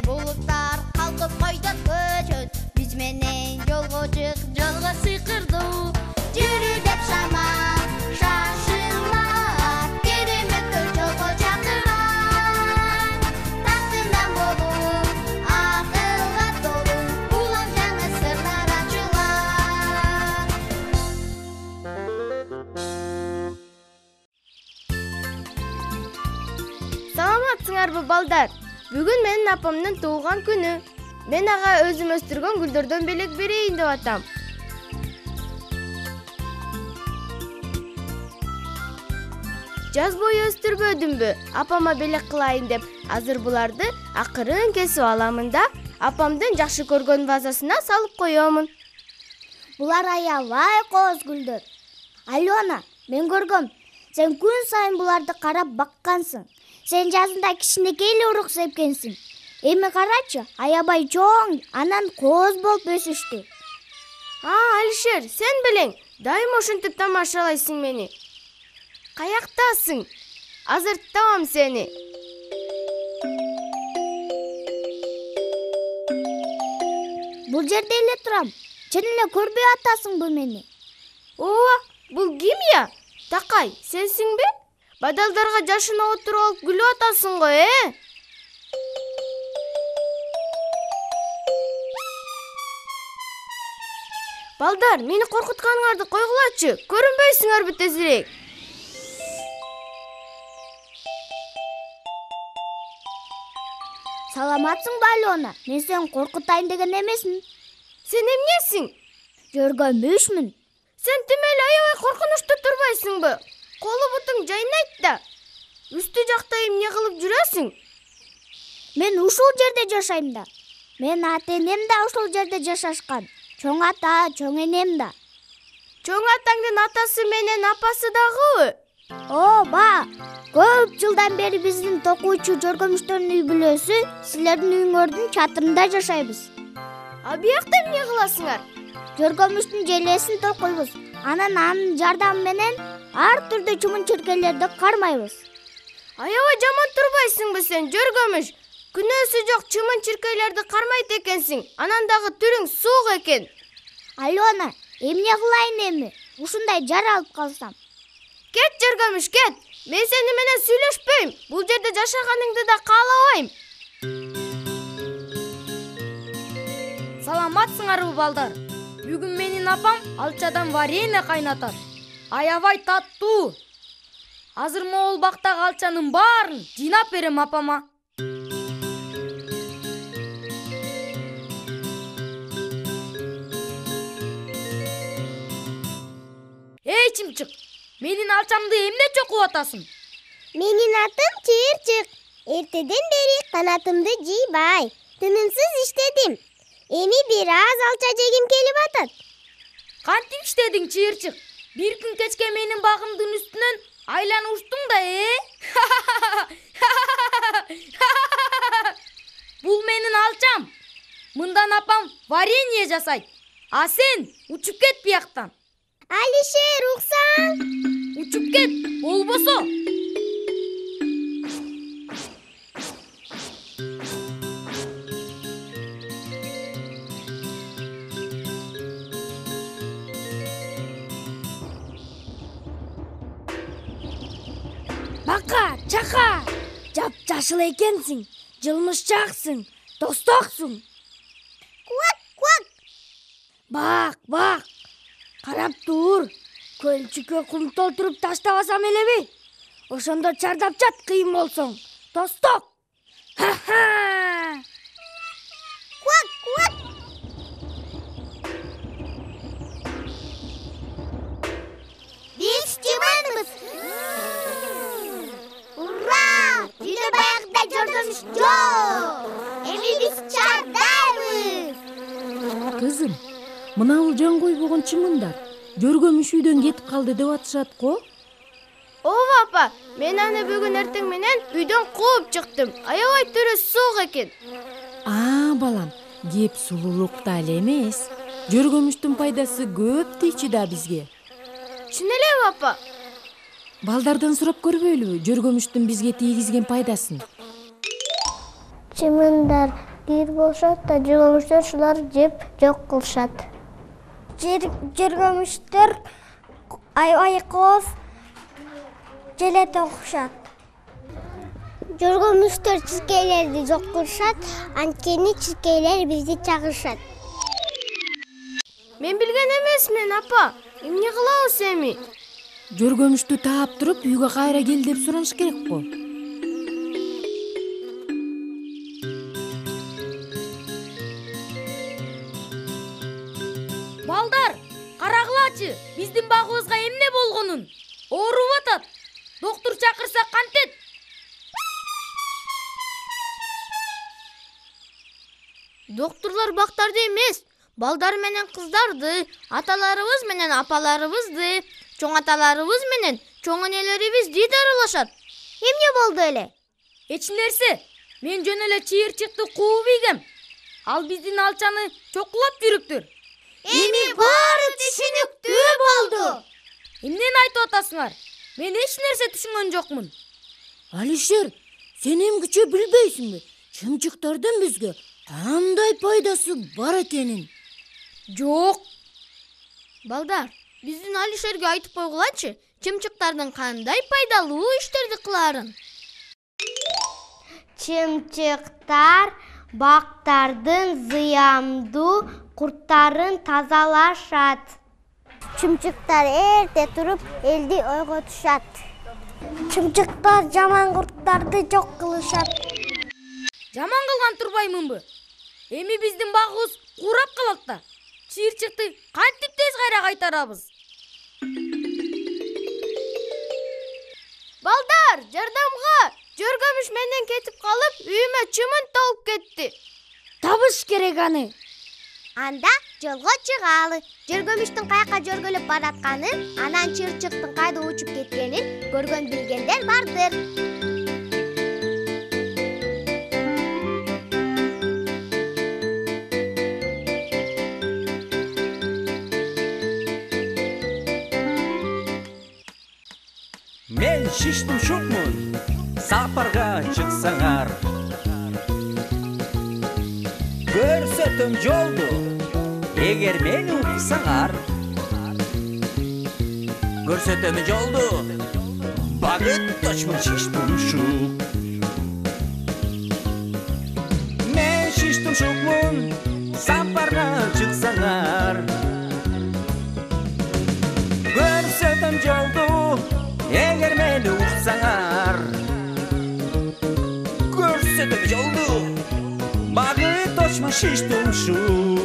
Булуттар калкып койдон көчөт, биз менен жолго чык, жолго сыйкырдуу. Жүрү деп шамал, шашылар, кереметтер жолго чакырат. Тактынан болуп, акылга толуу, улам жаңы сырлар ачылат. Саламатсыңарбы балдар? Бүгүн менин апамдын туулган күнү. Мен ага өзүм өстүргөн гүлдөрдөн белек берейин деп атам. Жаз бою өстүрбөдүмбү, апама белек кылайын деп. Азыр буларды акырын кесип аламын да, апамдын жакшы көргөн вазасына салып коёмун. Булар аябай кооз гүлдөр. Алена, мен көргөм. Сен күн сайын буларды карап баккансың. Сен жазында кичинекей эле урук сепкенсиң. Эми карачы, аябай чоң, анан кооз болуп өсүштү. Алишер, сен белең, дайым ошентип тамашалайсың мени. Каяктасың? Азыр табам сени. Бул жерде эле турам. Чын эле көрбөй атасыңбы мени? Ооба, бул ким я? Такай, сенсиңби? Бадалдарга жашына отуруп алып күлүп атасың го, Балдар, мени коркутканыңарды койгулачы. Көрүнбөйсүңөрбү тезирээк? Саламатсыңбы, Алена? Мен сени коркутайын деген эмесмин. Сен эмнесиң? Жөргөмүшмүн. Сен тимели аябай коркунучта турбайсыңбы? Колу бутуң жайнайт да. Үстү жакта эмне кылып жүрөсүң? Мен ушул жерде жашайм да. Мен ата-энем да ушул жерде жашашкан. Чоң ата, чоң энем да. Чоң атаңдын атасы менен апасы дагыбы? Ооба. Көп жылдан бери биздин токуучу жөргөмүштөрдүн үй бүлөсү силердин үйүңөрдүн чатырында жашайбыз. А биякта эмне кыласыңар? Жөргөмүштүн желесин токуйбуз. Анан анын жардамы менен ар түрдүү чымын-чиркейлерди кармайбыз. Аябай жаман турбайсыңбы сен, жөргөмүш? Күнөөсү жок чымын-чиркейлерди кармайт экенсиң. Анан дагы түрүң суук экен. Алена, эмне кылайын эми? Ушундай жаралып калсам. Кет, жөргөмүш, кет. Мен сени менен сүйлөшпөйм. Бул жерде жашаганыңды да каалабайм. Саламатсыңарбы, балдар? Бүгүн менин апам алчадан варенье кайнатат. Аябай таттуу. Азыр могул бактагы алчанын баарын жыйнап берем апама. Эй, чымчык, менин алчамды эмне чокуп атасың? Менин атым Чыйырчык. Эртеден бери канатымды жыйбай, тынымсыз иштедим. Эми бир аз алча жегим келип атат. Кантип иштедиң, Чыйырчык? Бир күн кечке менин багымдын үстүнөн айланып учтуң да, Бул менин алчам. Мындан апам варенье жасайт. А сен учуп кет бияктан. Алишер, уксаң? Учуп кет, болбосо. Бака, чака, жап-жашыл экенсиң, жылмышчаксың, достоксуң. Куак. Бак, карап тур. Көлчүккө кум толтуруп таштабасам элеби? Ошондо чардап жат кыйын болсоң. Досток. Куак. Биз чыманбыз. Ура! Жүзө баягыда жөргөмүш жок. Эми биз чардайбыз. Кызым, мына бул жан койбогон чымындар жөргөмүш үйдөн кетип калды деп атышат го. Ооба апа, мен аны бүгүн эртең менен үйдөн кууп чыктым. Аябай түрү суук экен. Балам, кеп сулуулукта эле эмес. Жөргөмүштүн пайдасы көп дейчү да бизге. Чын элеби апа? Балдардан сурап көрбөйлүбү жөргөмүштүн бизге тийгизген пайдасын? Чымындар кийир болушат да жүргөмүштөр шулар жеп жок кылышат. Жүргөмүштөр аябай кооз желете окушат. Жүргөмүштөр чиркейлерди жок кылышат, анткени чиркейлер бизди чагышат. Мен билген эмесмин, апа. Эмне кылабыз эми? Жүргөмүштү таап туруп үйгө кайра кел деп сураныш керек го. Балдар, карагылачы, биздин багыбызга эмне болгонун? Ооруп атат. Доктур чакырсак кантет? Доктурлар бактарды эмес, балдар менен кыздарды, аталарыбыз менен апаларыбызды, чоң аталарыбыз менен чоң энелерибизди дарылашат. Эмне болду эле? Эч нерсе. Мен жөн эле чыйырчыкты кууп ийгем. Ал биздин алчаны чокулап жүрүптүр. Эми баары түшүнүктүү болду. Эмнени айтып атасыңар? Мен эч нерсе түшүнгөн жокмун. Алишер, сен эмгиче билбейсиңби? Чымчыктардын бизге кандай пайдасы бар экенин? Жок. Балдар, биздин Алишерге айтып койгулачы, чымчыктардын кандай пайдалуу иштерди кылаарын. Чымчыктар бактардын зыяндуу курттарын тазалашат. Чымчыктар эрте туруп элди ойготушат. Чымчыктар жаман курттарды жок кылышат. Жаман кылган турбаймынбы? Эми биздин багыбыз курап калат да. Чыйырчыкты кантип тез кайра кайтарабыз? Балдар, жардамга! Жүргөмүш менден кетип калып, үйүмө чымын толуп кетти. Табыш керек аны. Анда жолго чыгалы. Жүргөмүштүн каяка жөргөлөп баратканын, анан чыйырчыктын кайда учуп кеткенин көргөн билгендер бардыр. Мен шиштим шукмун, сапарга чыксаңар. Көрсөтөм жолду, эгер мени уксаңар. Көрсөтөм жолду, багыт точмун шиштим шук. Мен шиштим шукмун, сапарга чыксаңар. Көрсөтөм жолду, эгер мени уксаңар. Көрсөтөм жолду, багыт точмун шиштим шук.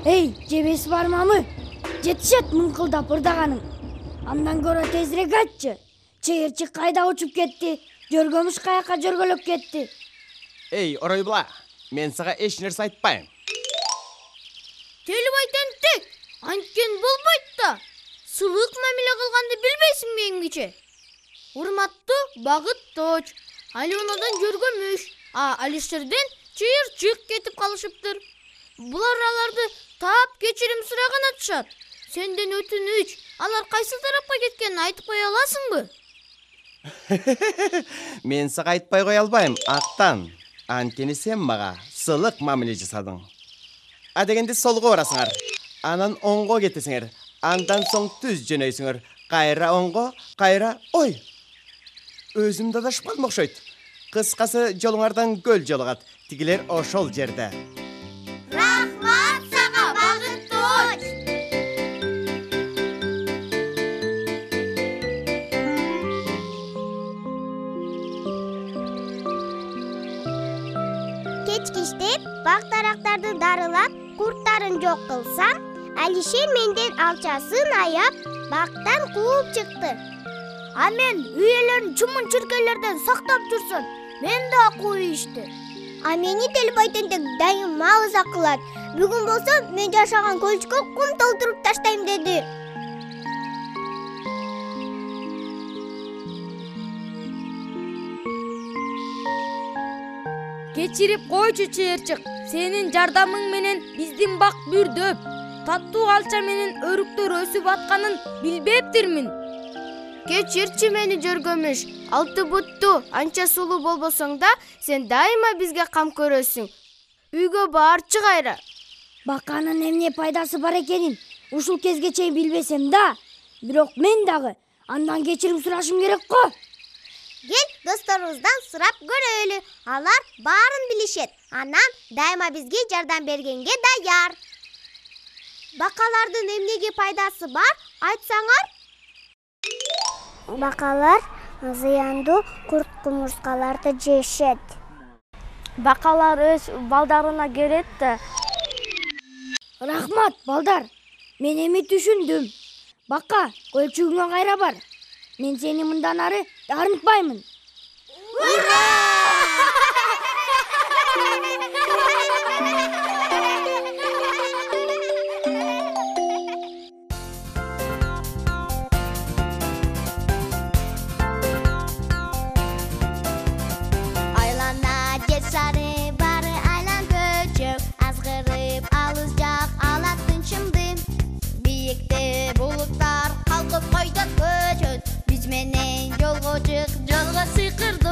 Эй, жебеси бармамы? Жетишет мыңкылдап ырдаганың. Андан көрө тезирээк айтчы. Чыйырчык кайда учуп кетти? Жүргөмүш каяка жөргөлөп кетти? Эй, оройбула, мен сага эч нерсе айтпайм. Телибай тентек, анткен болбойт да. Сылык мамиле кылганды билбейсиңби эмгиче? Урматтуу Багыт Точ, Алионадан Жүргөмүш, Алишерден Чыйырчык кетип калышыптыр. Булар аларды таап кечирим сураган атышат. Сенден өтүнүч, алар кайсы тарапка кеткенин айтып кое аласыңбы? Мен сага айтпай кое албайм, Актан. Анткени сен мага сылык мамиле жасадың. Дегенде солго барасыңар. Анан оңго кетесиңер. Андан соң түз жөнөйсүңөр. Кайра оңго, кайра ой. Өзүм дадашып калдым окшойт. Кыскасы жолуңардан көл жолугат. Тигилер ошол жерде. Рахмат сага, Багыт Точ. Кечкичтеп бак-дарактарды дарылап, курттарын жок кылсам, Алишер менден алчасын аяп, бактан кууп чыкты. А мен үй ээлерин чумун чиркейлерден сактап турсун. Мен да кууйушту. А мени Телбай тентек дайым маза кылат. Бүгүн болсо мен жашаган көлчкө кум толтуруп таштайм деди. Кечирип койчу Чыйырчык. Сенин жардамың менен биздин бак бүрдөп. таттуу алча менен өрүктөр өсүп атканын билбептирмин. Кечирчи мени Жөргөмүш. Алты бутту анча сулуу болбосоң да, сен дайыма бизге кам көрөсүң. Үйгө баарчы кайра. Баканын эмне пайдасы бар экенин ушул кезге чейин билбесем да, бирок мен дагы андан кечирим сурашым керек го. Кел досторубуздан сурап көрөлү. Алар баарын билишет. Анан дайыма бизге жардам бергенге даяр. Бакалардын эмнеге пайдасы бар? Айтсаңар? Бакалар зыяндуу курт кумурскаларды жешет. Бакалар өз балдарына керет да. Рахмат, балдар. Мен эми түшүндүм. Бака, көлчүгүңө кайра бар. Мен сени мындан ары дарынтпаймын. Айлана жер шары бары айлан көчөк, азгырып алыс жак алатын чымды. Биекте булуттар калкып койдот көчөт, биз менен жолго чык, жолго сыйкырды.